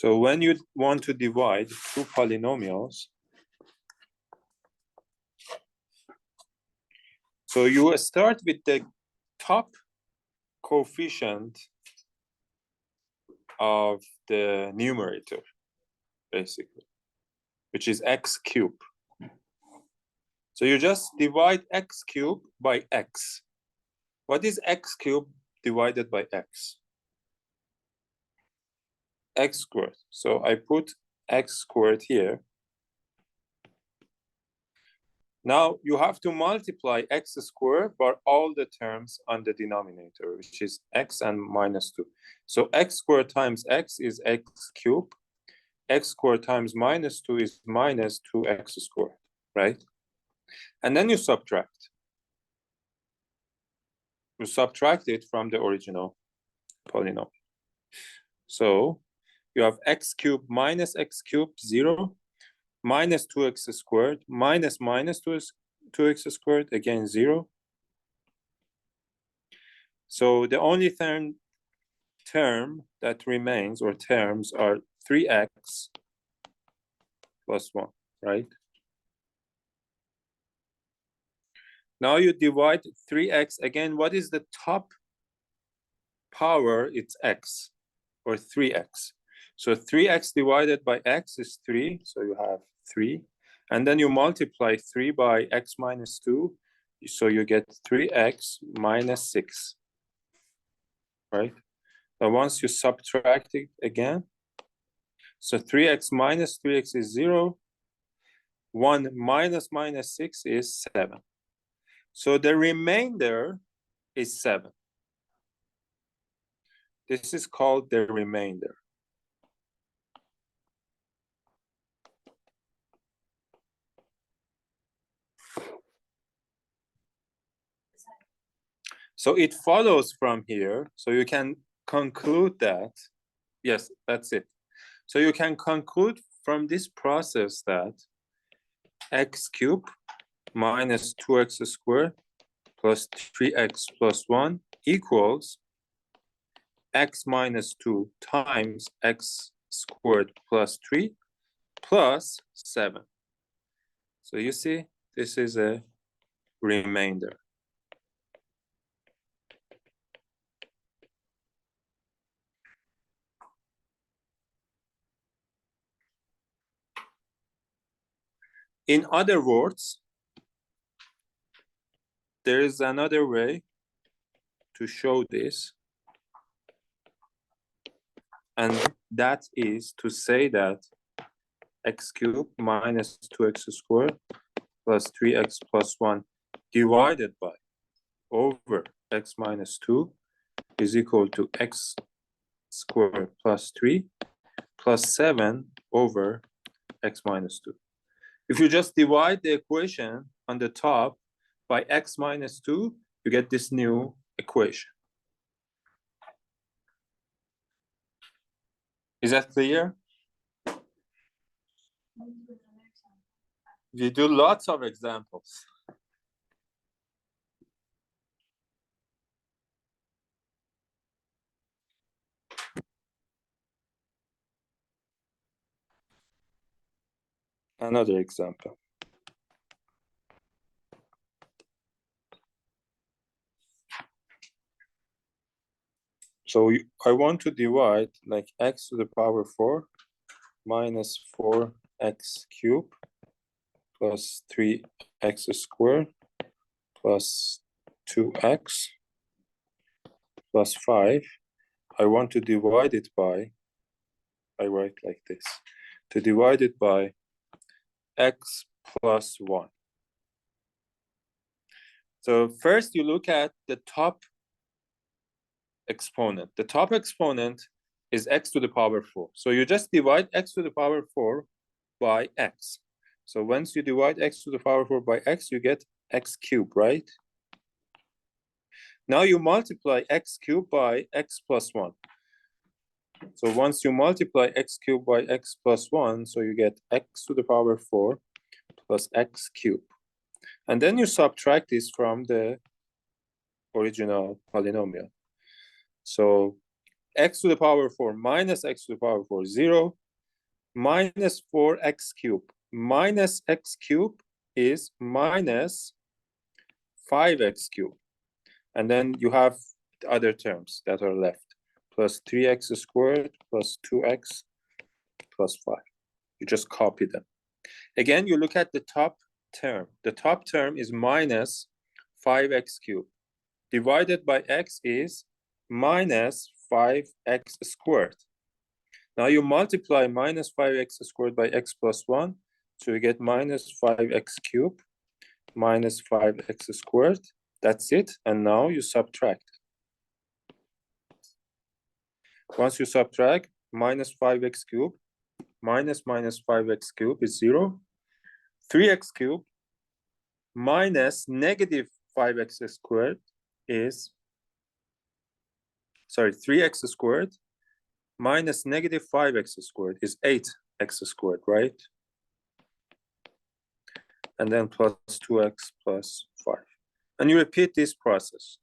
So when you want to divide two polynomials, so you start with the top coefficient of the numerator, basically, which is x cubed. So you just divide x cubed by x. What is x cubed divided by x? X squared. So I put x squared here. Now you have to multiply x squared by all the terms on the denominator, which is x and minus 2. So x squared times x is x cubed. X squared times minus 2 is minus 2x squared, right? And then you subtract. You subtract it from the original polynomial. So you have x cubed minus x cubed, 0, minus 2x squared, minus 2x squared, again 0. So the only term that remains, or terms, are 3x plus 1, right? Now you divide 3x. Again, what is the top power? It's x, or 3x. So 3x divided by x is 3, so you have 3. And then you multiply 3 by x minus 2, so you get 3x minus 6, right? Now once you subtract it again, so 3x minus 3x is 0. 1 minus minus 6 is 7. So the remainder is 7. This is called the remainder. So it follows from here. So you can conclude that, yes, that's it. So you can conclude from this process that x cubed minus 2x squared plus 3x plus 1 equals x minus 2 times x squared plus 3 plus 7. So you see, this is a remainder. In other words, there is another way to show this, and that is to say that x cubed minus 2x squared plus 3x plus 1 divided by over x minus 2 is equal to x squared plus 3 plus 7 over x minus 2. If you just divide the equation on the top by x minus 2, you get this new equation. Is that clear? We do lots of examples. Another example. So I want to divide like x to the power 4 minus 4x cubed plus 3x squared plus 2x plus 5. I want to divide it by, I write like this, to divide it by x plus 1. So first you look at the top exponent. The top exponent is x to the power 4. So you just divide x to the power 4 by x. So once you divide x to the power 4 by x, you get x cubed, right? Now you multiply x cubed by x plus 1. So once you multiply x cubed by x plus 1, so you get x to the power 4 plus x cubed. And then you subtract this from the original polynomial. So x to the power 4 minus x to the power 4, 0, minus 4x cubed. Minus x cubed is minus 5x cubed. And then you have the other terms that are left. Plus 3x squared plus 2x plus 5. You just copy them. Again, you look at the top term. The top term is minus 5x cubed. Divided by x is minus 5x squared. Now you multiply minus 5x squared by x plus 1. So you get minus 5x cubed minus 5x squared. That's it. And now you subtract. Once you subtract, minus 5x cubed minus 5x cubed is 0. 3x cubed minus negative 5x squared is, 3x squared minus negative 5x squared is 8x squared, right? And then plus 2x plus 5. And you repeat this process.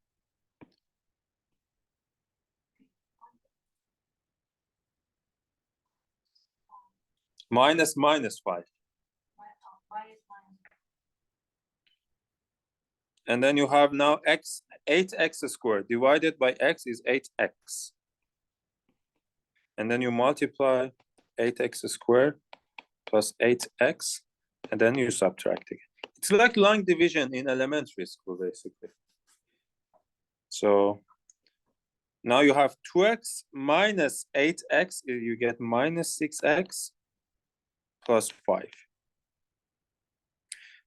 Minus 5. And then you have now x, 8x squared divided by x is 8x. And then you multiply 8x squared plus 8x, and then you subtract again. It's like long division in elementary school, basically. So now you have 2x minus 8x, you get minus 6x plus 5.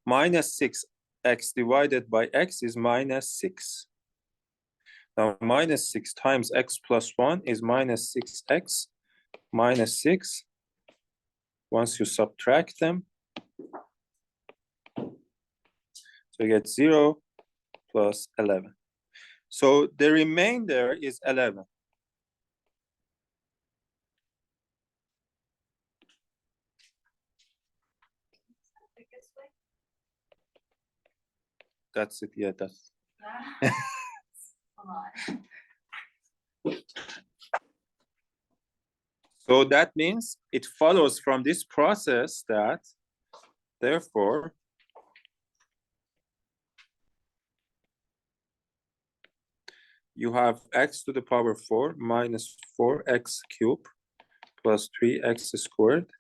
Minus 6x divided by x is minus 6. Now minus 6 times x plus 1 is minus 6x minus 6. Once you subtract them, so you get 0 plus 11. So the remainder is 11. That's it, yeah, that's. So that means it follows from this process that, therefore, you have x to the power 4 minus 4x cubed plus 3x squared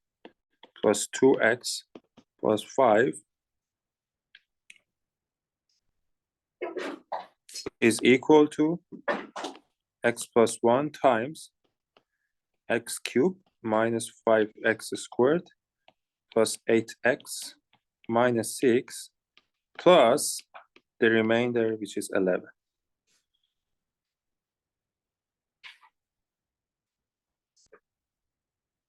plus 2x plus 5 is equal to x plus 1 times x cubed minus 5x squared plus 8x minus 6 plus the remainder, which is 11.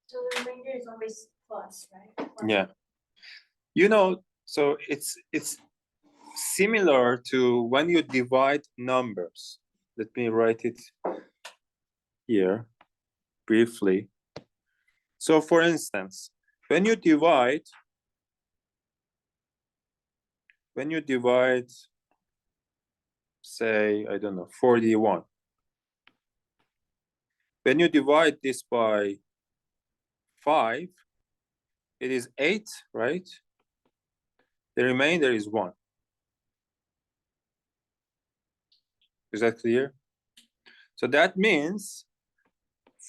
So the remainder is always plus, right? Yeah. You know, so it's similar to when you divide numbers. Let me write it here briefly. So for instance, when you divide, say, I don't know, 41. When you divide this by 5, it is 8, right? The remainder is 1. Is that clear? So that means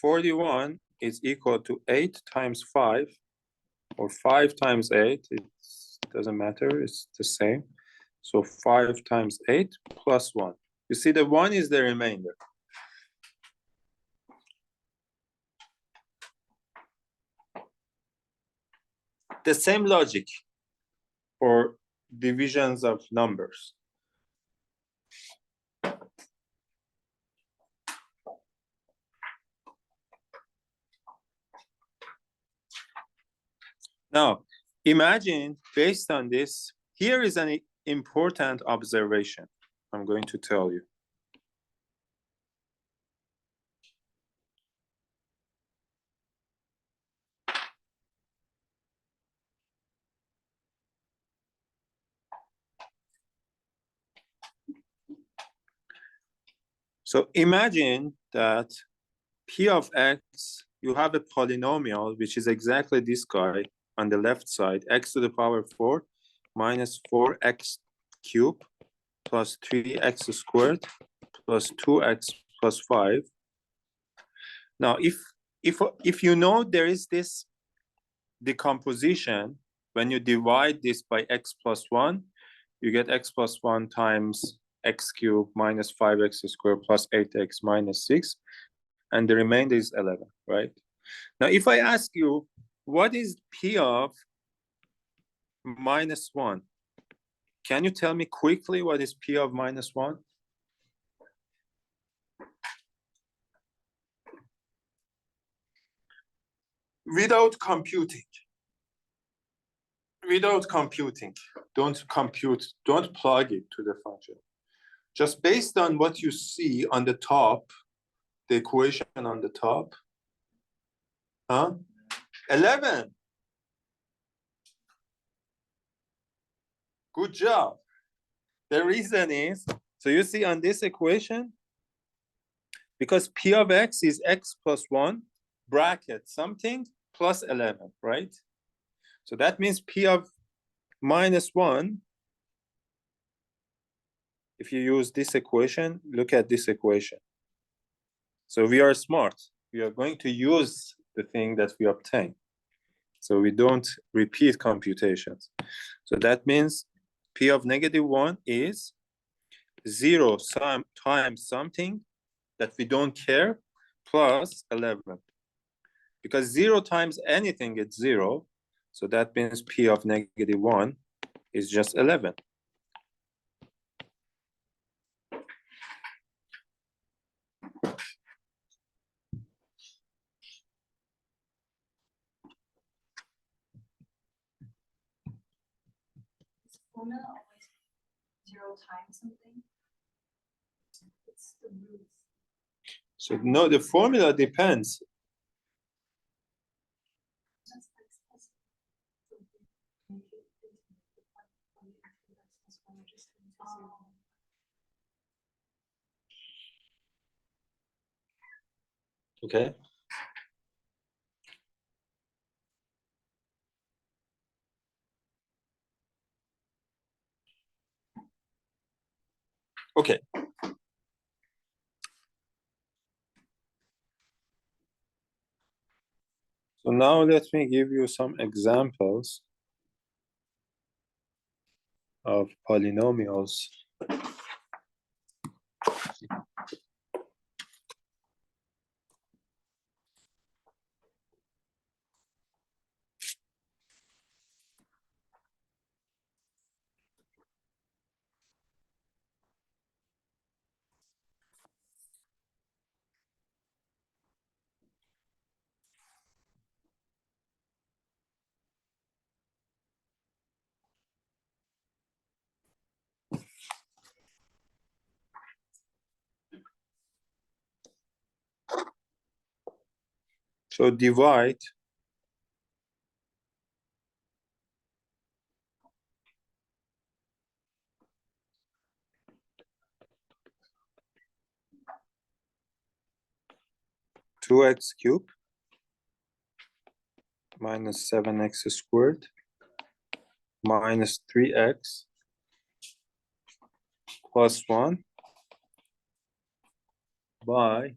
41 is equal to 8 times 5, or 5 times 8. It doesn't matter, it's the same. So 5 times 8 plus 1. You see, the 1 is the remainder. The same logic for divisions of numbers. Now, imagine, based on this, here is an important observation I'm going to tell you. So imagine that P of x, you have a polynomial, which is exactly this guy on the left side, x to the power 4 minus 4x cubed plus 3x squared plus 2x plus 5. Now, if you know there is this decomposition, when you divide this by x plus 1, you get x plus 1 times x cubed minus 5x squared plus 8x minus 6, and the remainder is 11, right? Now, if I ask you, what is P of minus 1? Can you tell me quickly what is P of minus 1? Without computing. Don't compute, don't plug it to the function. Just based on what you see on the top, the equation on the top, 11. Good job. The reason is, so you see on this equation, because P of x is x plus 1, bracket something, plus 11, right? So that means P of minus 1, if you use this equation, look at this equation. So we are smart. We are going to use the thing that we obtain. So we don't repeat computations. So that means P of negative 1 is 0 times something that we don't care plus 11. Because 0 times anything is 0. So that means P of negative 1 is just 11. Is formula always 0 times something? It's the root. So no, the formula depends. That's x plus something. Make it into the part from the actual x plus 1, or just into 0. Okay. Okay. So now let me give you some examples of polynomials. So divide 2x cubed minus 7x squared minus 3x plus 1 by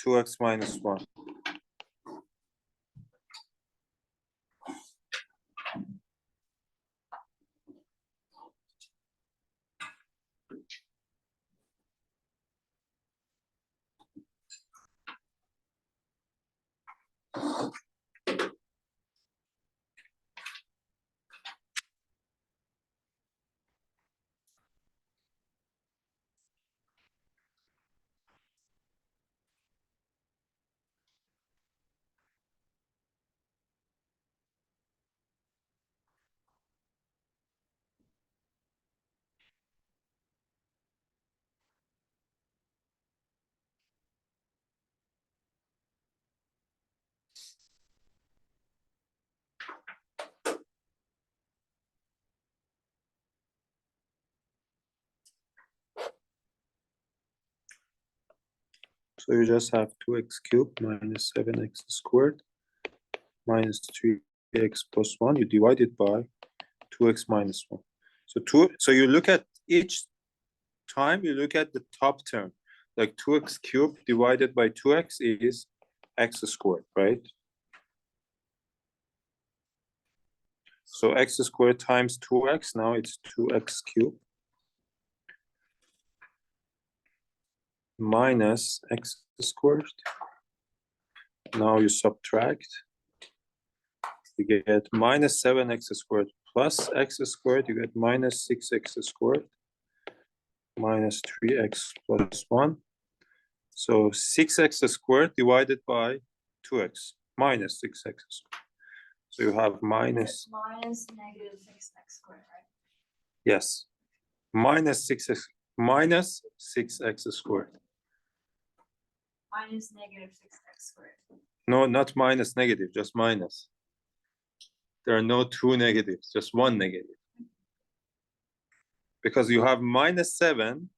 2x minus 1. So you just have 2x cubed minus 7x squared minus 3x plus 1. You divide it by 2x minus 1. So you look at each time, you look at the top term. Like 2x cubed divided by 2x is x squared, right? So x squared times 2x, now it's 2x cubed minus x squared. Now you subtract, you get minus 7x squared plus x squared, you get minus 6x squared minus 3x plus 1. So 6x squared divided by 2x minus 6x squared. So you have minus negative 6x squared, right? Yes, minus 6x squared. Minus negative 6x squared. No, not minus negative, just minus. There are no two negatives, just one negative. Because you have minus 7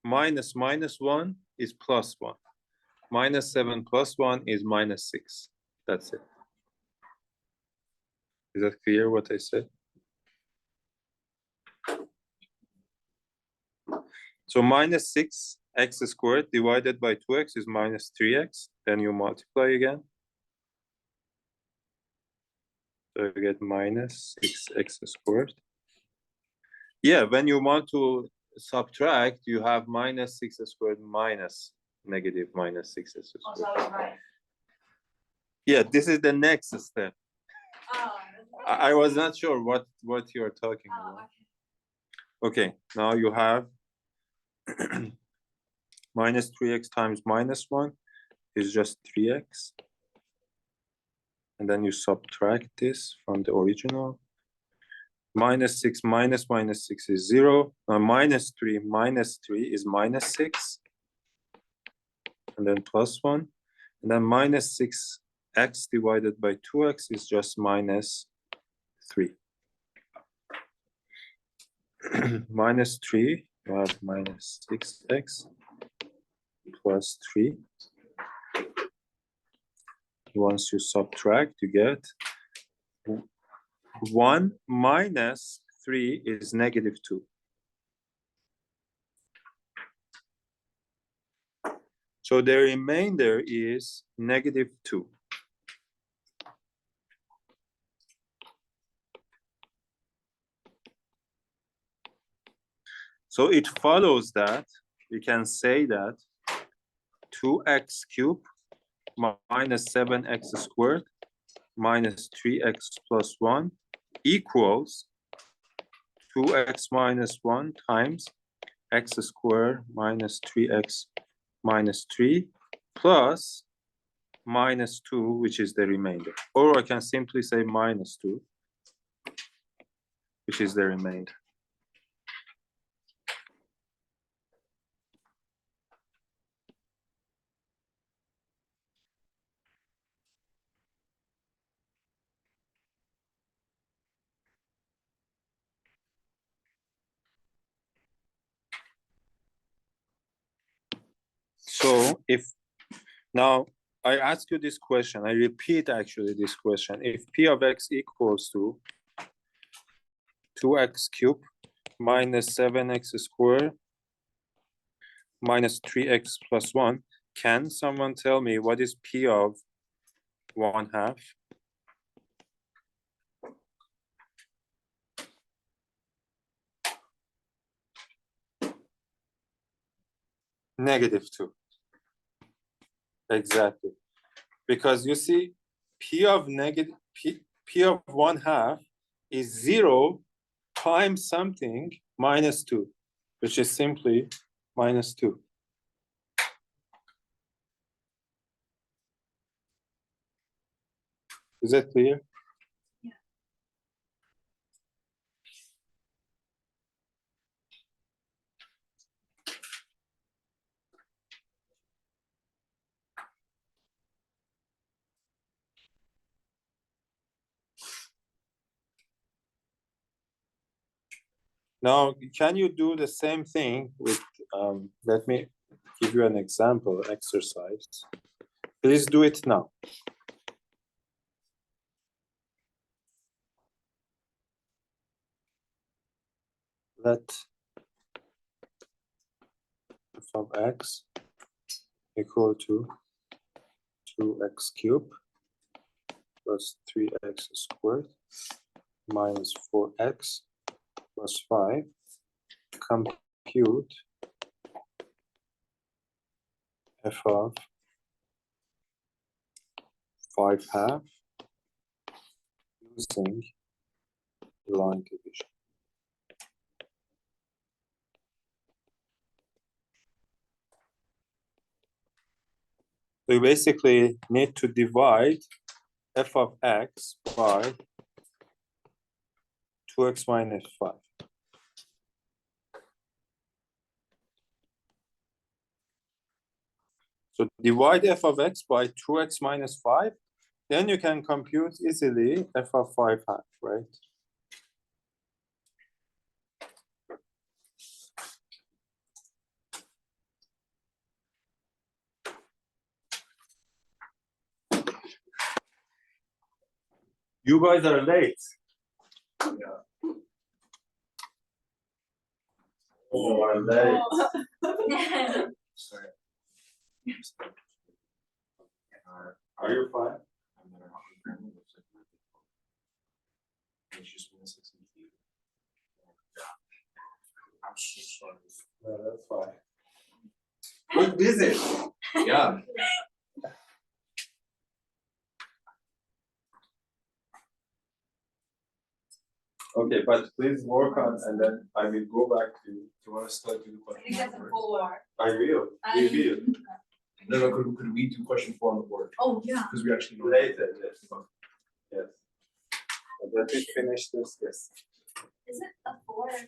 minus minus 1 is plus 1. Minus 7 plus 1 is minus 6. That's it. Is that clear what I said? So minus 6x squared divided by 2x is minus 3x. Then you multiply again. So you get minus 6x squared. Yeah, when you want to subtract, you have minus 6 squared minus negative minus 6 squared. Oh, so I was right. Yeah, this is the next step. Oh, I was not sure what you're talking about. Okay, now you have minus 3x times minus 1 is just 3x. And then you subtract this from the original. Minus 6 minus minus 6 is 0. Now minus 3 is minus 6. And then plus 1. And then minus 6x divided by 2x is just minus 3. Minus 3, you have minus 6x plus 3. Once you subtract, you get 1 minus 3 is negative 2. So the remainder is negative 2. So it follows that we can say that 2x cubed minus 7x squared minus 3x plus 1 equals 2x minus 1 times x squared minus 3x minus 3 plus minus 2, which is the remainder. Or I can simply say minus 2, which is the remainder. So if now I ask you this question, I repeat actually this question. If p of x equals to 2x cubed minus 7x squared minus 3x plus 1, can someone tell me what is p of 1/2? Negative 2. Exactly. Because you see, p of 1/2 is 0 times something minus 2, which is simply minus 2. Is that clear? yeah. Now, can you do the same thing with, let me give you an example exercise. Please do it now. Let f of x equal to 2x cubed plus 3x squared minus 4x plus 5. Compute f of 5/2 using line division. So you basically need to divide f of x by 2x minus 5. So divide f of x by 2x minus 5, then you can compute easily f of 5/2, right? You guys are late. Yeah. Oh, I'm late. Sorry. Are you fine? I'm so sorry. No, that's fine. Good visit. Yeah. Okay, but please work on, and then I will go back to. Do you want to start doing I think question that's a four? 4. I will. We will. No, could we do question 4 on the board? Oh, yeah. Because we actually know. Later, yes. Yes. But let me finish this. Yes. Is it a 4 or a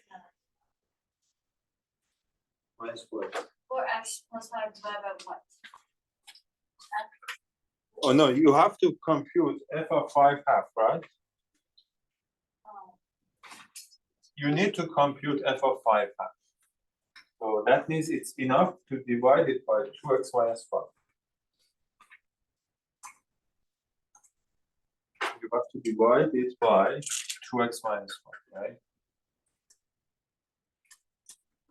Minus 4. 4x plus 5 divided by what? Oh no, you have to compute f of 5/2, right? Oh, You need to compute f of 5/2. So that means it's enough to divide it by 2x minus 5. You have to divide it by 2x minus 5, right?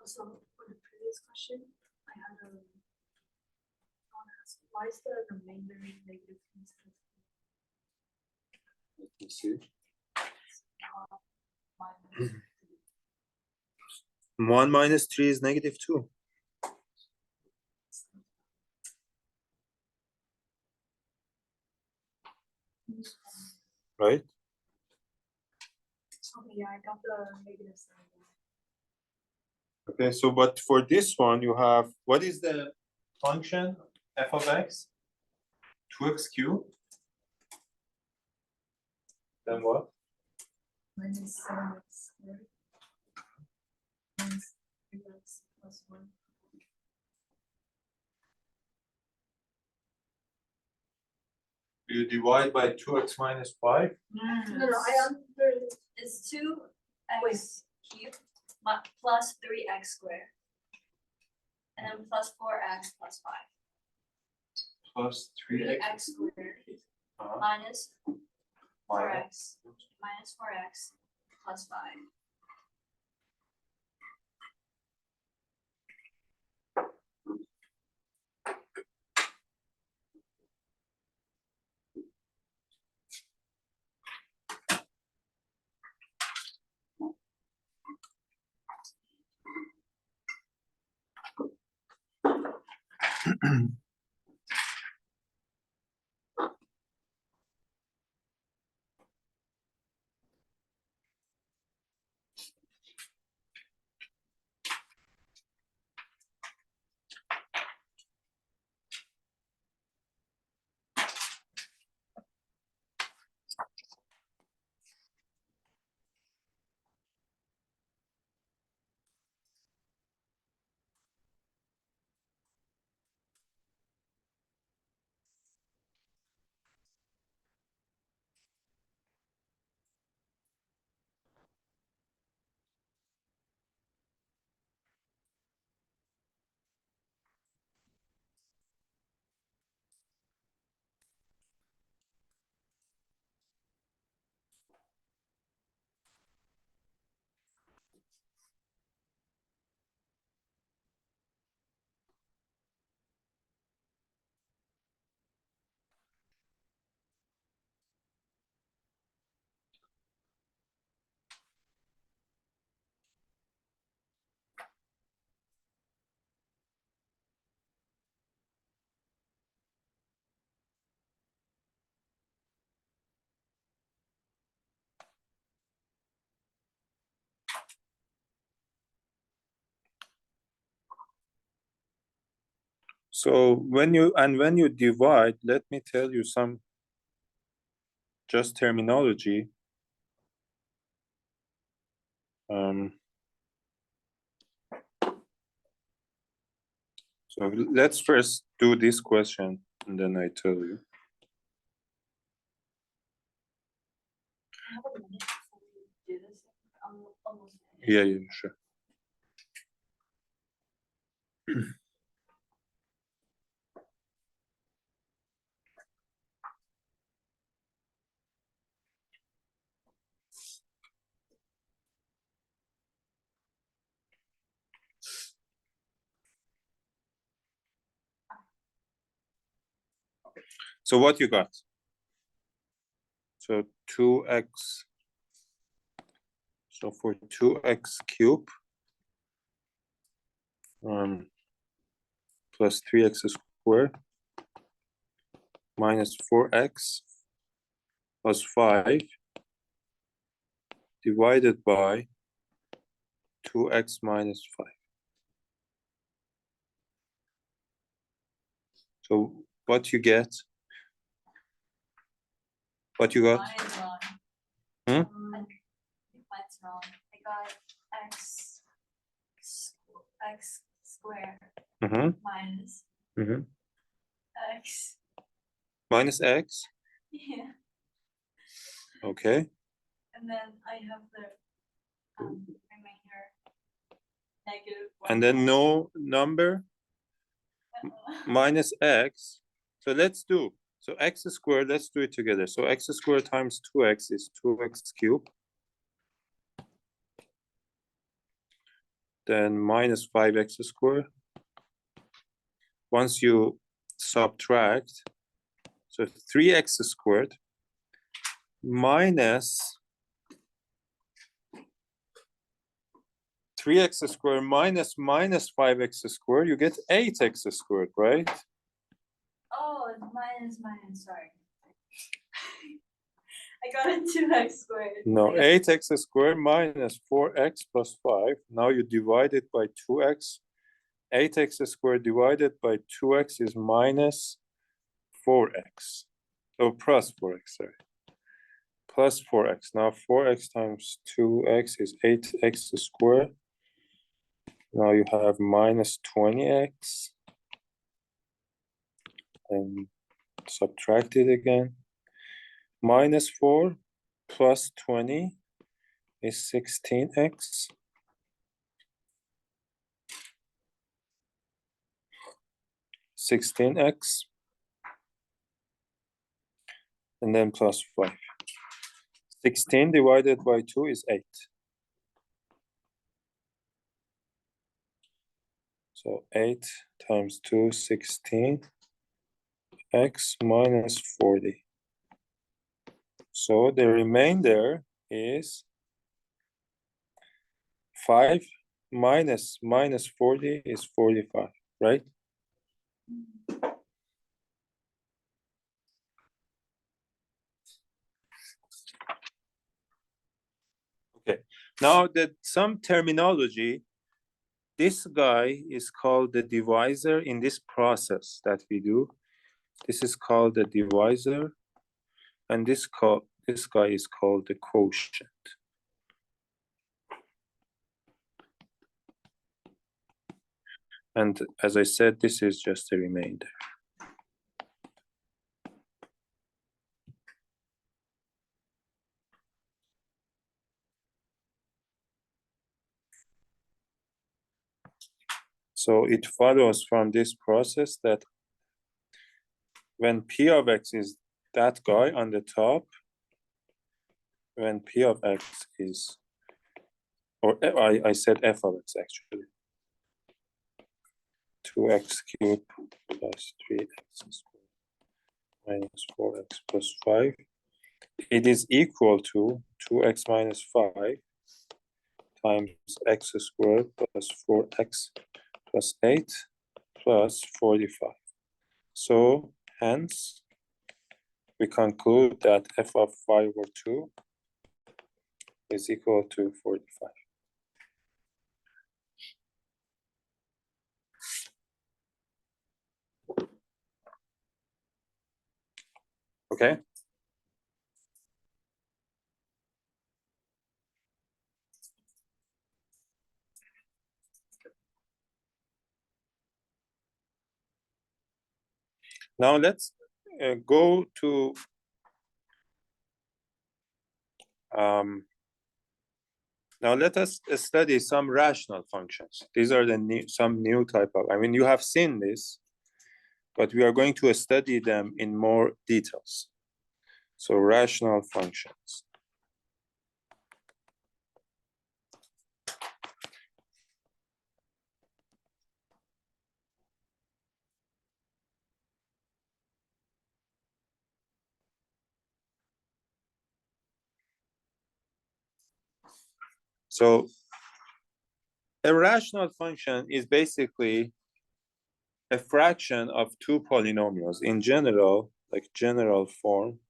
also, for the previous question, I had I want to ask, why is the remainder negative instead Let me see. of minus 1 minus 3 is negative 2. Right? Okay, yeah, I got the negative sign. Okay, so but for this one, you have, what is the function f of x? 2x cubed. Then what? Minus 7x squared. Minus 3x plus 1. You divide by 2x minus 5. No, I understood. It's 2x cubed plus 3x squared. And then plus 4x plus 5. Plus 3x. 3x squared Uh-huh. minus Minus. 4x minus 4x plus 5. So when you divide, let me tell you some just terminology. So let's first do this question and then I tell you. I have a minute before we do this. I'm almost finished. Yeah, sure. So what you got? So 2x. So for 2x cube plus 3x squared minus 4x plus 5 divided by 2x minus 5. So what you get? What you got? Mine is wrong. Hmm? I think mine's wrong. I got x squared Mm-hmm. minus Mm-hmm. x. Minus x. Yeah. Okay. And then I have the remainder negative. And then no number minus x. So let's do. So x squared, let's do it together. So x squared times 2x is 2x cubed. Then minus 5x squared. Once you subtract, so 3x squared minus 3x squared minus 5x squared, you get 8x squared, right? Oh, it's minus, sorry. I got a 2x squared. No, 8x squared minus 4x plus 5. Now you divide it by 2x. 8x squared divided by 2x is minus 4x. Oh, plus 4x, sorry. Plus 4x. Now 4x times 2x is 8x squared. Now you have minus 20x. And subtract it again. Minus 4 plus 20 is 16x. 16x. And then plus 5. 16 divided by 2 is 8. So 8 times 2, 16. X minus 40. So the remainder is 5 minus 40 is 45, right? Okay, now that some terminology, this guy is called the divisor in this process that we do. This is called the divisor, and this guy is called the quotient. And as I said, this is just a remainder. So it follows from this process that when P of X is that guy on the top, when P of X is, or I said F of X actually, 2x cubed plus 3x squared minus 4x plus 5, it is equal to 2x minus 5 times x squared plus 4x plus 8 plus 45. So hence, we conclude that f of 5 or 2 is equal to 45. Okay? Now let's go to now let us study some rational functions. These are the some new type of, I mean, you have seen this, but we are going to study them in more details. So rational functions. So a rational function is basically a fraction of two polynomials in general, like general form.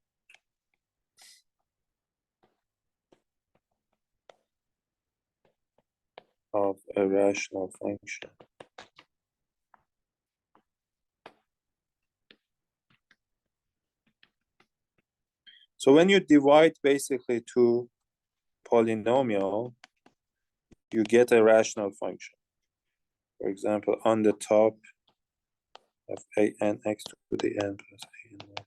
Of a rational function. So when you divide basically two polynomial, you get a rational function. For example, on the top of a n x to the n plus a n y.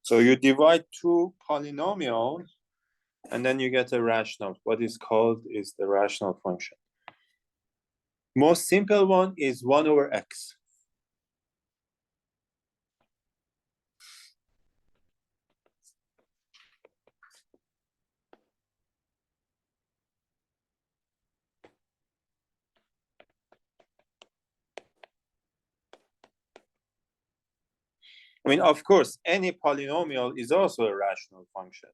So you divide two polynomials, and then you get a rational. What is called is the rational function. Most simple one is 1 over x. I mean, of course, any polynomial is also a rational function.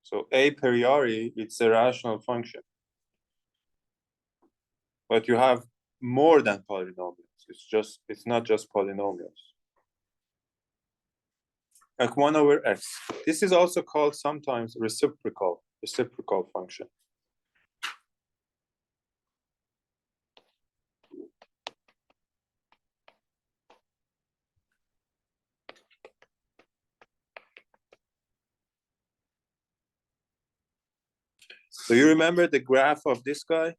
So a priori, it's a rational function. But you have more than polynomials. It's not just polynomials. Like 1 over x. This is also called sometimes reciprocal function. So you remember the graph of this guy?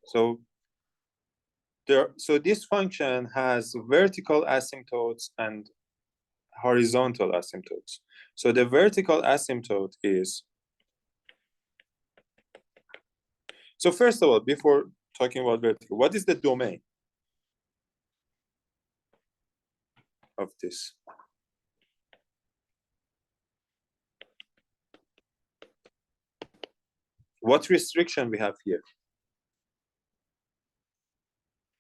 So this function has vertical asymptotes and horizontal asymptotes. So the vertical asymptote is, so first of all, before talking about vertical, what is the domain of this? What restriction we have here?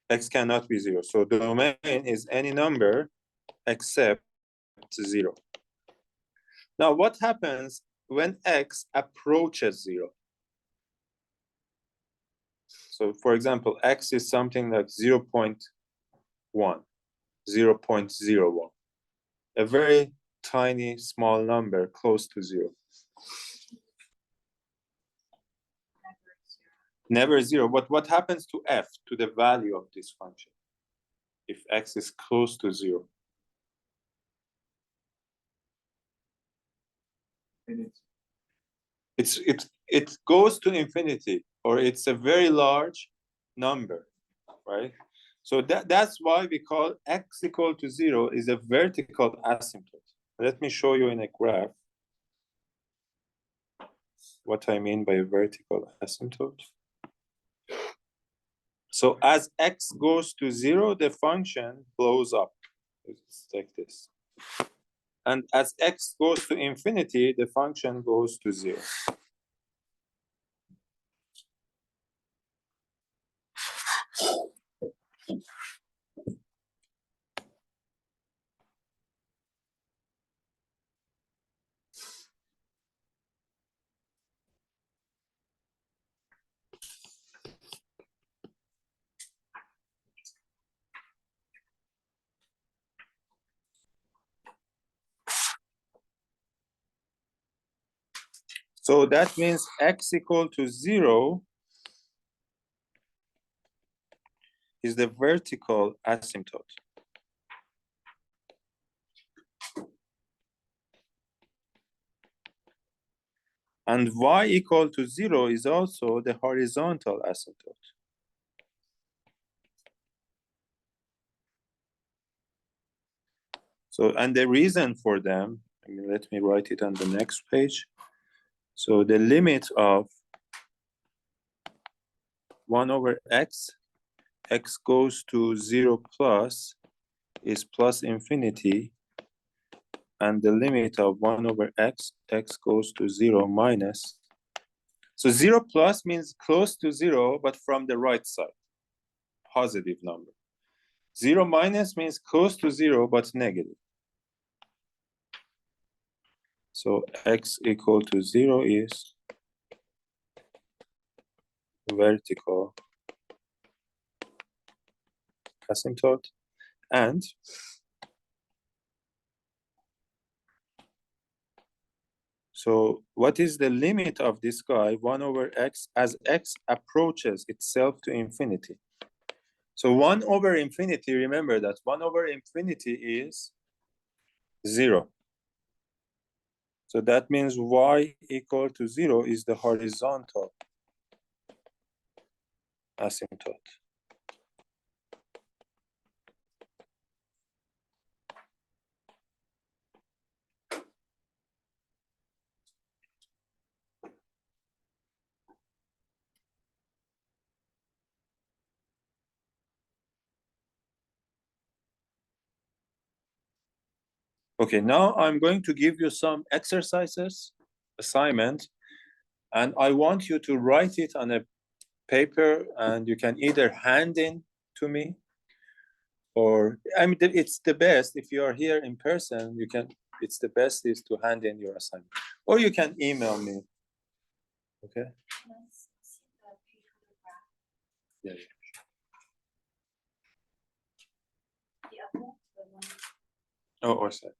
X cannot be 0. So the domain is any number except 0. Now, what happens when x approaches 0? So, for example, x is something like 0.1, 0.01, a very tiny, small number close to 0. Never 0. But what happens to f, to the value of this function, if x is close to 0? It goes to infinity, or it's a very large number, right? So that's why we call x equal to 0 is a vertical asymptote. Let me show you in a graph what I mean by vertical asymptote. So as x goes to 0, the function blows up. It's like this. And as x goes to infinity, the function goes to 0. So that means x equal to 0 is the vertical asymptote. And y equal to 0 is also the horizontal asymptote. So, and the reason for them, let me write it on the next page. So the limit of 1 over x, x goes to 0 plus, is plus infinity, and the limit of 1 over x, x goes to 0 minus. So 0 plus means close to 0, but from the right side, positive number. 0 minus means close to 0, but negative. So x equal to 0 is vertical asymptote. And so what is the limit of this guy, 1 over x, as x approaches itself to infinity? So 1 over infinity, remember that 1 over infinity is 0. So that means y equal to 0 is the horizontal asymptote. Okay, now I'm going to give you some exercises, assignment, and I want you to write it on a paper, and you can either hand in to me, or it's the best if you are here in person, you can, it's the best is to hand in your assignment, or you can email me. Okay? Yeah. Oh, or sorry.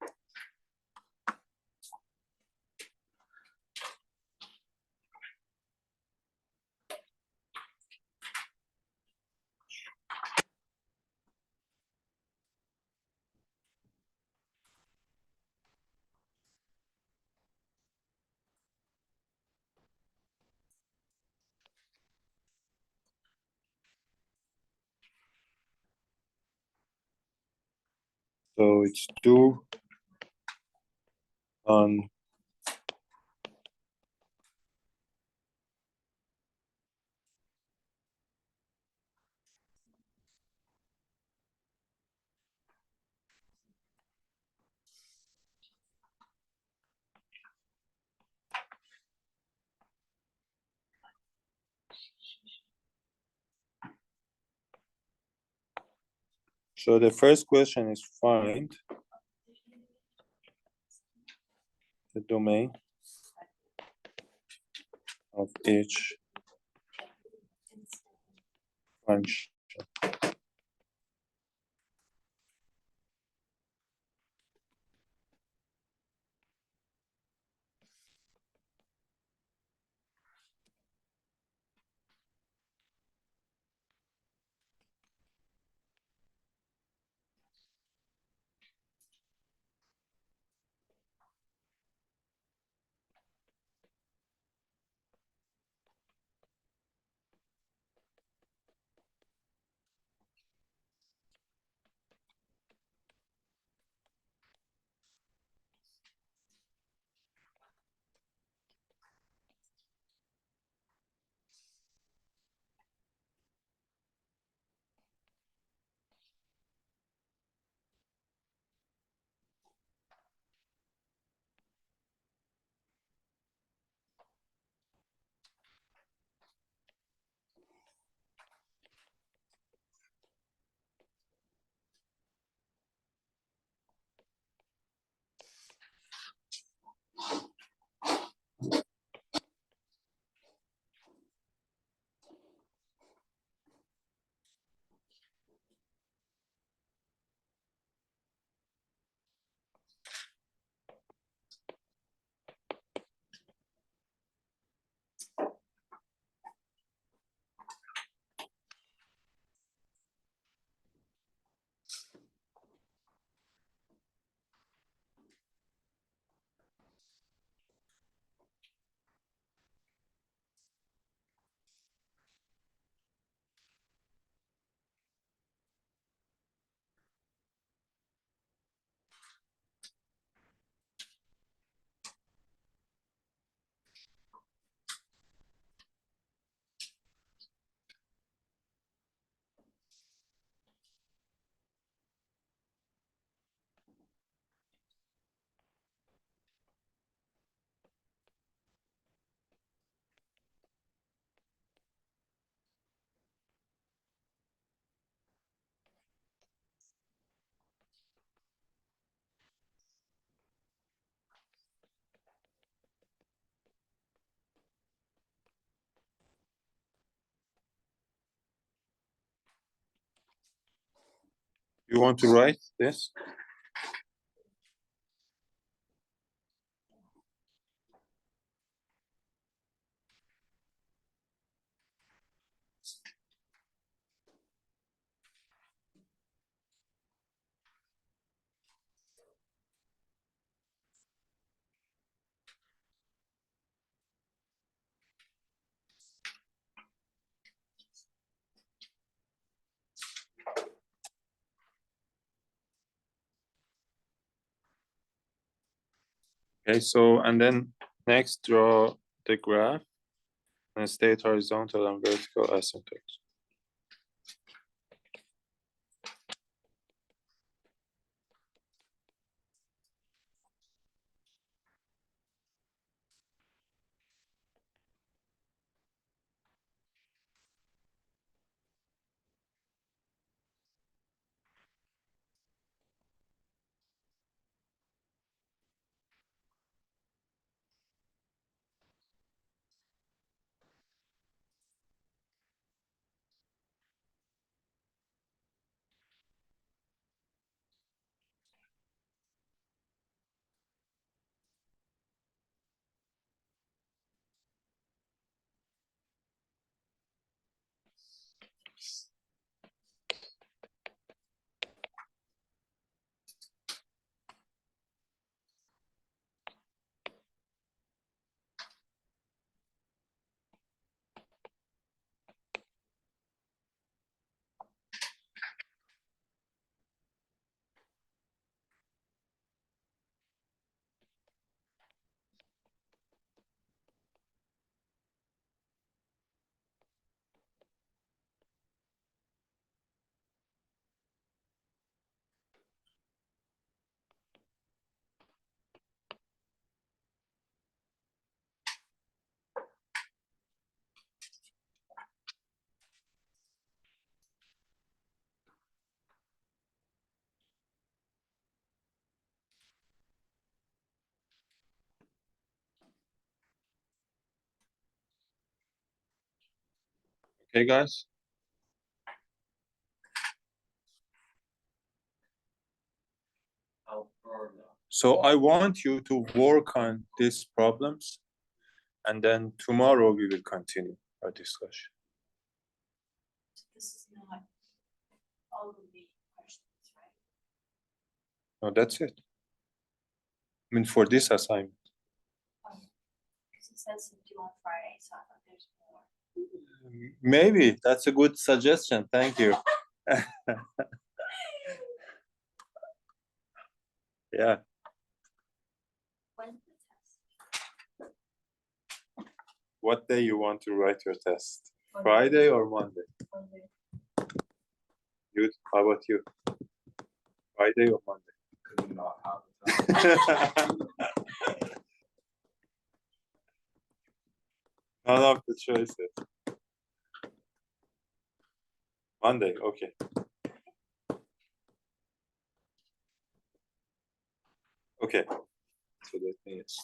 So it's due on so the first question is find the domain of each function. You want to write this? Okay, so and then next draw the graph and state horizontal and vertical asymptotes. Okay, guys. So I want you to work on these problems, and then tomorrow we will continue our discussion. This is not all of the questions, right? No, that's it. I mean, for this assignment. Because it says to do on Friday, so I thought there's more. Maybe that's a good suggestion. Thank you. Yeah. When's the test? What day you want to write your test? Friday or Monday? Monday. You, how about you? Friday or Monday? Could not have it. None of the choices. Monday, okay. Okay. So that means